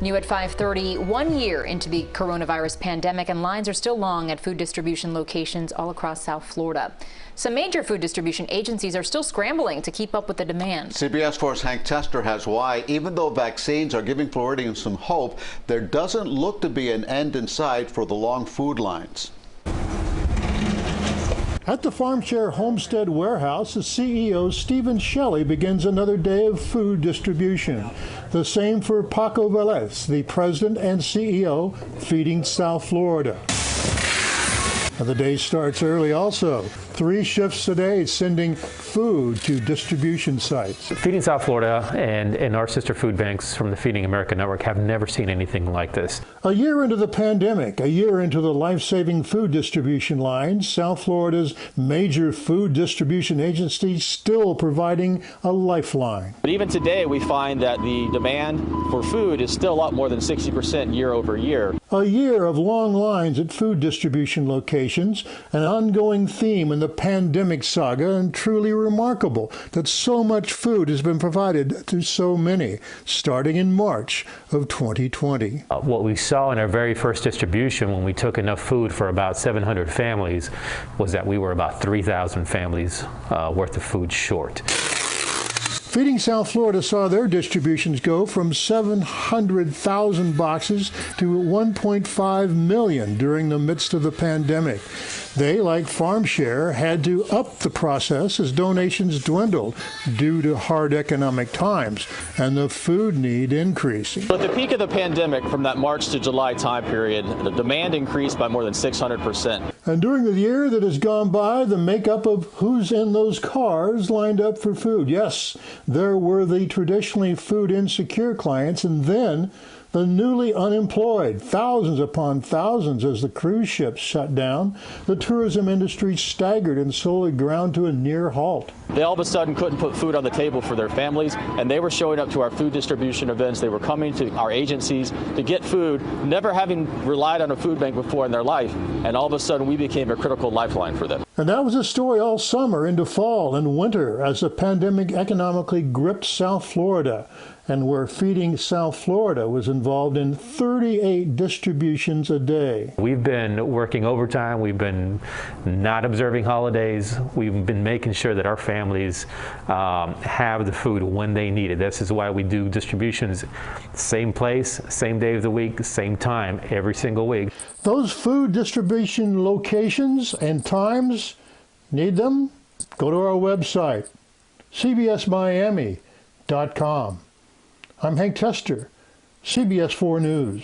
New at 5:30, 1 year into the coronavirus pandemic, and lines are still long at food distribution locations all across South Florida. Some major food distribution agencies are still scrambling to keep up with the demand. CBS 4's Hank Tester has why. Even though vaccines are giving Floridians some hope, there doesn't look to be an end in sight for the long food lines. At the FarmShare Homestead Warehouse, the CEO, Stephen Shelley, begins another day of food distribution. The same for Paco Velez, the president and CEO, Feeding South Florida. And the day starts early also. 3 shifts a day sending food to distribution sites. Feeding South Florida and our sister food banks from the Feeding America Network have never seen anything like this. A year into the pandemic, a year into the life-saving food distribution lines, South Florida's major food distribution agency still providing a lifeline. But even today, we find that the demand for food is still up more than 60% year over year. A year of long lines at food distribution locations, an ongoing theme in the pandemic saga, and truly remarkable that so much food has been provided to so many, starting in March of 2020. What we saw in our very first distribution when we took enough food for about 700 families was that we were about 3,000 families worth of food short. Feeding South Florida saw their distributions go from 700,000 boxes to 1.5 million during the midst of the pandemic. They, like FarmShare, had to up the process as donations dwindled due to hard economic times and the food need increasing. At the peak of the pandemic, from that March to July time period, the demand increased by more than 600%. And during the year that has gone by, the makeup of who's in those cars lined up for food. Yes, there were the traditionally food insecure clients, and then the newly unemployed, thousands upon thousands as the cruise ships shut down. The tourism industry staggered and slowly ground to a near halt. They all of a sudden couldn't put food on the table for their families, and they were showing up to our food distribution events. They were coming to our agencies to get food, never having relied on a food bank before in their life, and all of a sudden we became a critical lifeline for them. And that was a story all summer into fall and winter as the pandemic economically gripped South Florida, and where Feeding South Florida was involved in 38 distributions a day. We've been working overtime. We've been not observing holidays. We've been making sure that our families have the food when they need it. This is why we do distributions same place, same day of the week, same time every single week. Those food distribution locations and times, need them? Go to our website, cbsmiami.com. I'm Hank Tester, CBS 4 News.